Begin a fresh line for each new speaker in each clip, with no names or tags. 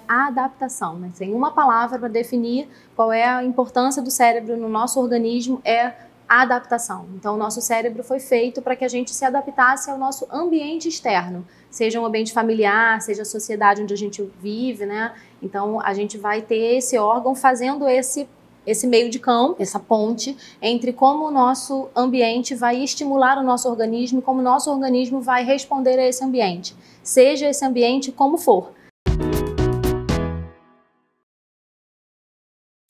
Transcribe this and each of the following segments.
A adaptação, né? Tem uma palavra para definir qual é a importância do cérebro no nosso organismo, é a adaptação. Então, o nosso cérebro foi feito para que a gente se adaptasse ao nosso ambiente externo, seja um ambiente familiar, seja a sociedade onde a gente vive, né? Então, a gente vai ter esse órgão fazendo esse meio de campo, essa ponte entre como o nosso ambiente vai estimular o nosso organismo e como o nosso organismo vai responder a esse ambiente, seja esse ambiente como for.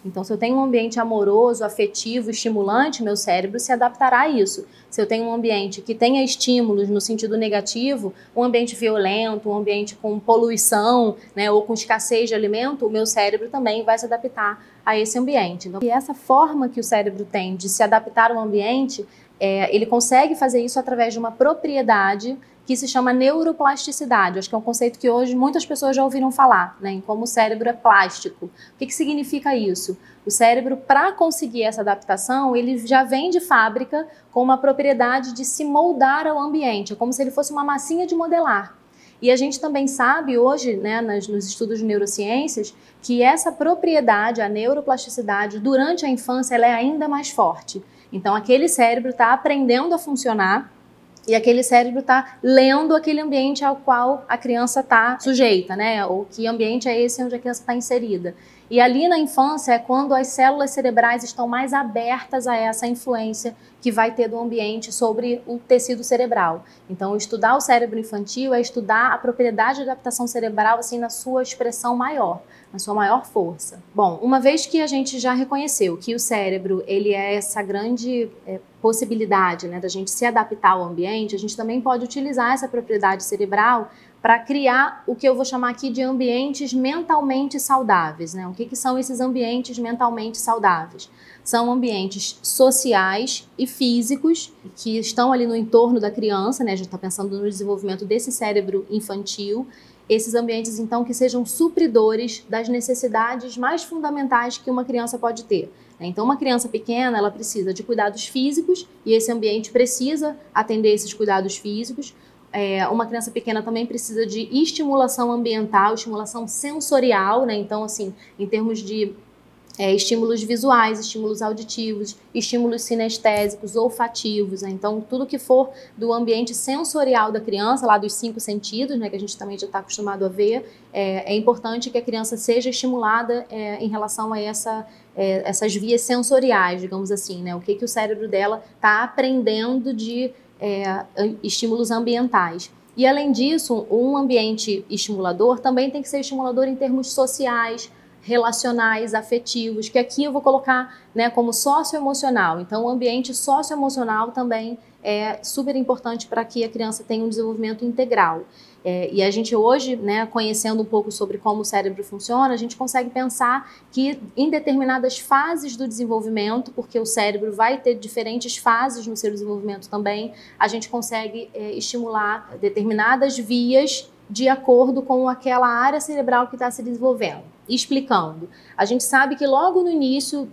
Então, se eu tenho um ambiente amoroso, afetivo, estimulante, meu cérebro se adaptará a isso. Se eu tenho um ambiente que tenha estímulos no sentido negativo, um ambiente violento, um ambiente com poluição, né, ou com escassez de alimento, o meu cérebro também vai se adaptar a esse ambiente. Então, e essa forma que o cérebro tem de se adaptar ao ambiente, ele consegue fazer isso através de uma propriedade que se chama neuroplasticidade. Acho que é um conceito que hoje muitas pessoas já ouviram falar, né, em como o cérebro é plástico. O que significa isso? O cérebro, para conseguir essa adaptação, ele já vem de fábrica com uma propriedade de se moldar ao ambiente, é como se ele fosse uma massinha de modelar. E a gente também sabe hoje, né, nos estudos de neurociências, que essa propriedade, a neuroplasticidade, durante a infância, ela é ainda mais forte. Então, aquele cérebro está aprendendo a funcionar e aquele cérebro está lendo aquele ambiente ao qual a criança está sujeita, né? Ou que ambiente é esse onde a criança está inserida. E ali na infância é quando as células cerebrais estão mais abertas a essa influência que vai ter do ambiente sobre o tecido cerebral. Então, estudar o cérebro infantil é estudar a propriedade de adaptação cerebral assim na sua expressão maior, na sua maior força. Bom, uma vez que a gente já reconheceu que o cérebro ele é essa grande possibilidade, né, da gente se adaptar ao ambiente, a gente também pode utilizar essa propriedade cerebral para criar o que eu vou chamar aqui de ambientes mentalmente saudáveis, né? O que são esses ambientes mentalmente saudáveis? São ambientes sociais e físicos que estão ali no entorno da criança, né? A gente está pensando no desenvolvimento desse cérebro infantil. Esses ambientes, então, que sejam supridores das necessidades mais fundamentais que uma criança pode ter. Então, uma criança pequena, ela precisa de cuidados físicos e esse ambiente precisa atender esses cuidados físicos. Uma criança pequena também precisa de estimulação ambiental, estimulação sensorial, né? Então, assim, em termos de estímulos visuais, estímulos auditivos, estímulos sinestésicos, olfativos, né? Então, tudo que for do ambiente sensorial da criança, lá dos 5 sentidos, né, que a gente também já está acostumado a ver, é importante que a criança seja estimulada em relação a essas vias sensoriais, digamos assim, né? O que o cérebro dela está aprendendo de estímulos ambientais. E, além disso, um ambiente estimulador também tem que ser estimulador em termos sociais, relacionais, afetivos, que aqui eu vou colocar, né, como socioemocional. Então, o ambiente socioemocional também é super importante para que a criança tenha um desenvolvimento integral. E a gente hoje, né, conhecendo um pouco sobre como o cérebro funciona, a gente consegue pensar que em determinadas fases do desenvolvimento, porque o cérebro vai ter diferentes fases no seu desenvolvimento também, a gente consegue estimular determinadas vias de acordo com aquela área cerebral que está se desenvolvendo. Explicando, a gente sabe que logo no início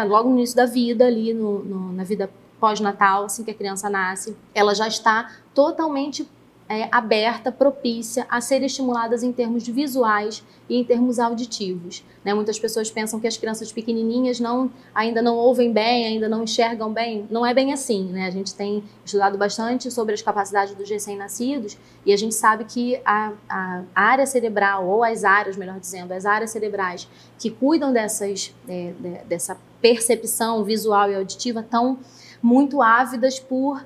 logo no início da vida, ali na vida pós-natal, assim que a criança nasce, ela já está totalmente aberta, propícia a ser estimuladas em termos de visuais e em termos auditivos, né? Muitas pessoas pensam que as crianças pequenininhas ainda não ouvem bem, ainda não enxergam bem. Não é bem assim, né? A gente tem estudado bastante sobre as capacidades dos recém-nascidos e a gente sabe que a área cerebral, ou as áreas, melhor dizendo, as áreas cerebrais que cuidam dessa percepção visual e auditiva estão muito ávidas por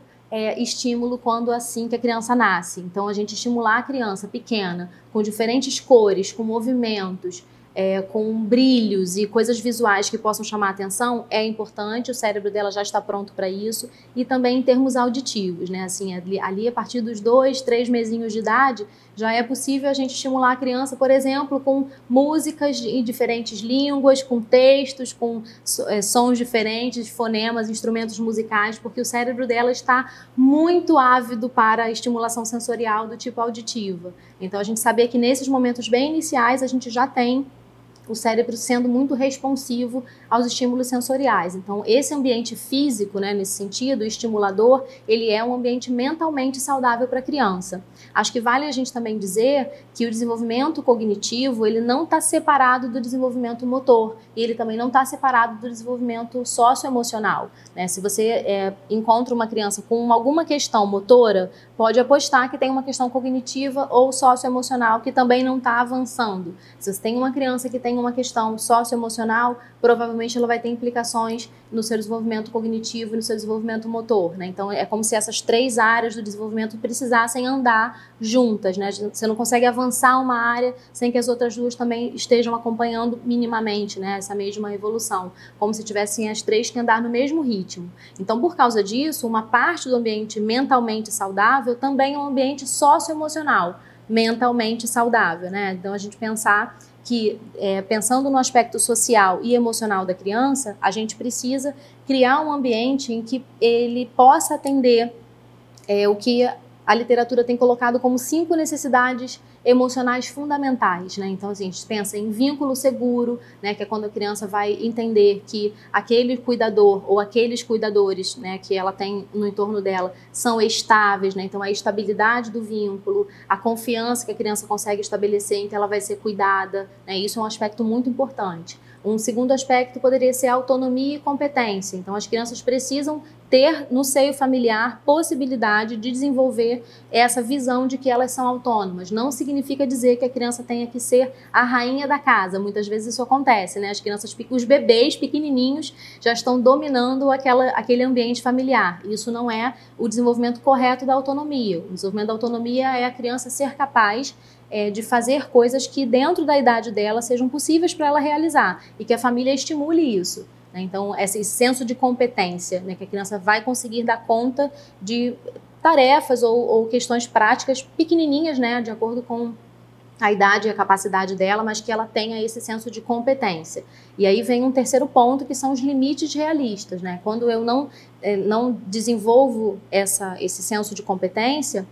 estímulo quando assim que a criança nasce. Então, a gente estimular a criança pequena com diferentes cores, com movimentos, com brilhos e coisas visuais que possam chamar a atenção é importante, o cérebro dela já está pronto para isso, e também em termos auditivos, né? Assim, ali a partir dos 2, 3 mesinhos de idade, já é possível a gente estimular a criança, por exemplo, com músicas em diferentes línguas, com textos, com sons diferentes, fonemas, instrumentos musicais, porque o cérebro dela está muito ávido para a estimulação sensorial do tipo auditiva. Então, a gente saber que nesses momentos bem iniciais a gente já tem o cérebro sendo muito responsivo aos estímulos sensoriais. Então, esse ambiente físico, né, nesse sentido, o estimulador, ele é um ambiente mentalmente saudável para a criança. Acho que vale a gente também dizer que o desenvolvimento cognitivo, ele não está separado do desenvolvimento motor, e ele também não está separado do desenvolvimento socioemocional, né? Se você encontra uma criança com alguma questão motora, pode apostar que tem uma questão cognitiva ou socioemocional que também não está avançando. Se você tem uma criança que tem uma questão socioemocional, provavelmente ela vai ter implicações no seu desenvolvimento cognitivo e no seu desenvolvimento motor, né? Então é como se essas 3 áreas do desenvolvimento precisassem andar juntas, né? Você não consegue avançar uma área sem que as outras 2 também estejam acompanhando minimamente, né, essa mesma evolução, como se tivessem as 3 que andar no mesmo ritmo. Então, por causa disso, uma parte do ambiente mentalmente saudável também é um ambiente socioemocional mentalmente saudável, né? Então, a gente pensar que, pensando no aspecto social e emocional da criança, a gente precisa criar um ambiente em que ele possa atender o que a literatura tem colocado como 5 necessidades emocionais fundamentais, né? Então, assim, a gente pensa em vínculo seguro, né, que é quando a criança vai entender que aquele cuidador ou aqueles cuidadores, né, que ela tem no entorno dela são estáveis, né? Então, a estabilidade do vínculo, a confiança que a criança consegue estabelecer em que ela vai ser cuidada, né? Isso é um aspecto muito importante. Um segundo aspecto poderia ser autonomia e competência. Então, as crianças precisam ter no seio familiar possibilidade de desenvolver essa visão de que elas são autônomas. Não significa dizer que a criança tenha que ser a rainha da casa. Muitas vezes isso acontece, né? As crianças, os bebês pequenininhos já estão dominando aquele ambiente familiar. Isso não é o desenvolvimento correto da autonomia. O desenvolvimento da autonomia é a criança ser capaz de fazer coisas que dentro da idade dela sejam possíveis para ela realizar e que a família estimule isso, né? Então, esse senso de competência, né, que a criança vai conseguir dar conta de tarefas ou questões práticas pequenininhas, né, de acordo com a idade e a capacidade dela, mas que ela tenha esse senso de competência. E aí vem um terceiro ponto, que são os limites realistas, né? Quando eu não desenvolvo esse senso de competência,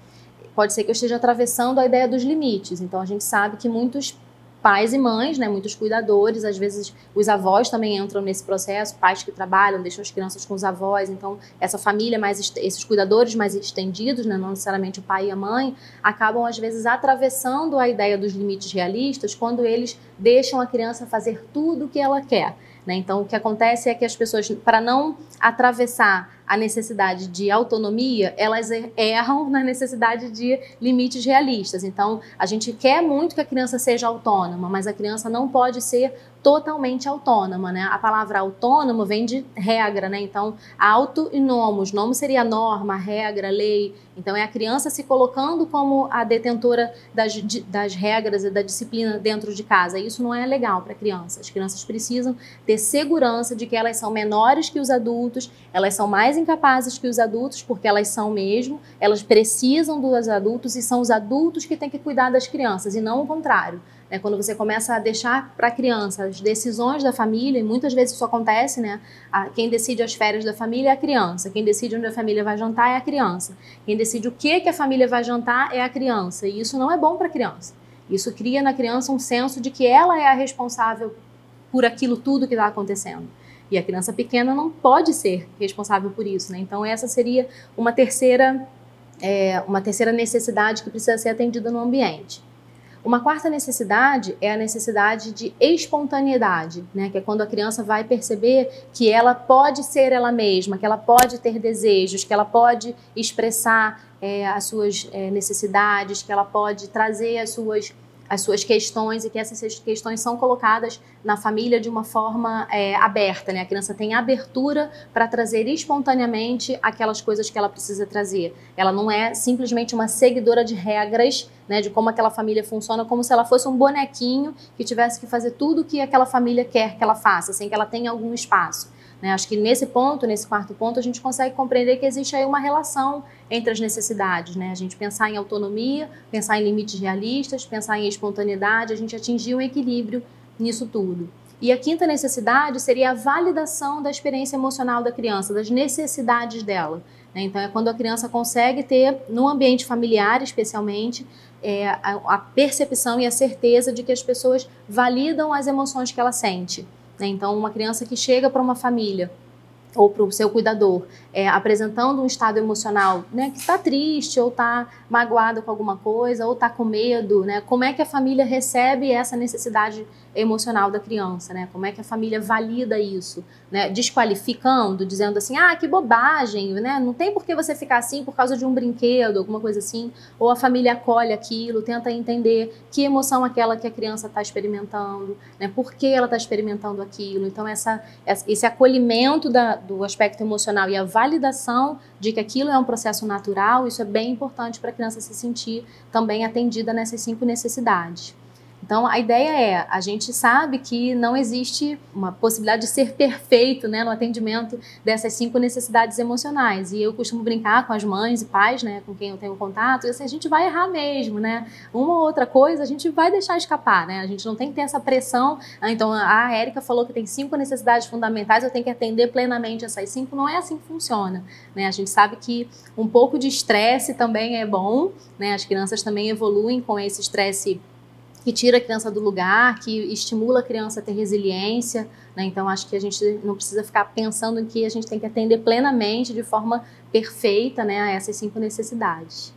pode ser que eu esteja atravessando a ideia dos limites. Então, a gente sabe que muitos pais e mães, né, muitos cuidadores, às vezes os avós também entram nesse processo, pais que trabalham, deixam as crianças com os avós, então essa família, esses cuidadores mais estendidos, né, não necessariamente o pai e a mãe, acabam às vezes atravessando a ideia dos limites realistas quando eles deixam a criança fazer tudo o que ela quer, né? Então, o que acontece é que as pessoas, para não atravessar a necessidade de autonomia, elas erram na necessidade de limites realistas. Então, a gente quer muito que a criança seja autônoma, mas a criança não pode ser totalmente autônoma, né? A palavra autônomo vem de regra, né? Então, auto e nomos. Nomos seria norma, regra, lei. Então, é a criança se colocando como a detentora das regras e da disciplina dentro de casa. Isso não é legal para a criança. As crianças precisam ter segurança de que elas são menores que os adultos, elas são mais incapazes que os adultos, porque elas são mesmo, elas precisam dos adultos e são os adultos que têm que cuidar das crianças, e não o contrário. Quando você começa a deixar para a criança as decisões da família, e muitas vezes isso acontece, né? Quem decide as férias da família é a criança, quem decide onde a família vai jantar é a criança, quem decide o que a família vai jantar é a criança, e isso não é bom para a criança. Isso cria na criança um senso de que ela é a responsável por aquilo tudo que está acontecendo. E a criança pequena não pode ser responsável por isso, né? Então, essa seria uma terceira necessidade que precisa ser atendida no ambiente. Uma quarta necessidade é a necessidade de espontaneidade, né? Que é quando a criança vai perceber que ela pode ser ela mesma, que ela pode ter desejos, que ela pode expressar as suas necessidades, que ela pode trazer as suas questões, e que essas questões são colocadas na família de uma forma aberta, né? A criança tem abertura para trazer espontaneamente aquelas coisas que ela precisa trazer. Ela não é simplesmente uma seguidora de regras, né, de como aquela família funciona, como se ela fosse um bonequinho que tivesse que fazer tudo o que aquela família quer que ela faça, sem que ela tenha algum espaço. Acho que nesse quarto ponto, a gente consegue compreender que existe aí uma relação entre as necessidades, né? A gente pensar em autonomia, pensar em limites realistas, pensar em espontaneidade, a gente atingir um equilíbrio nisso tudo. E a quinta necessidade seria a validação da experiência emocional da criança, das necessidades dela. Então, é quando a criança consegue ter, no ambiente familiar especialmente, a percepção e a certeza de que as pessoas validam as emoções que ela sente. Então, uma criança que chega para uma família ou para o seu cuidador, apresentando um estado emocional, né, que está triste, ou está magoado com alguma coisa, ou está com medo, né, como é que a família recebe essa necessidade emocional da criança, né, como é que a família valida isso, né, desqualificando, dizendo assim, ah, que bobagem, né, não tem por que você ficar assim por causa de um brinquedo, alguma coisa assim, ou a família acolhe aquilo, tenta entender que emoção aquela que a criança está experimentando, né, por que ela está experimentando aquilo. Então, esse acolhimento do aspecto emocional e a validação de que aquilo é um processo natural, isso é bem importante para a criança se sentir também atendida nessas 5 necessidades. Então, a ideia é, a gente sabe que não existe uma possibilidade de ser perfeito, né, no atendimento dessas 5 necessidades emocionais. E eu costumo brincar com as mães e pais, né, com quem eu tenho contato, e assim, a gente vai errar mesmo, né? Uma ou outra coisa a gente vai deixar escapar, né? A gente não tem que ter essa pressão. Então, a Érica falou que tem 5 necessidades fundamentais, eu tenho que atender plenamente essas 5. Não é assim que funciona, né? A gente sabe que um pouco de estresse também é bom, né? As crianças também evoluem com esse estresse que tira a criança do lugar, que estimula a criança a ter resiliência, né? Então, acho que a gente não precisa ficar pensando em que a gente tem que atender plenamente, de forma perfeita, né, a essas 5 necessidades.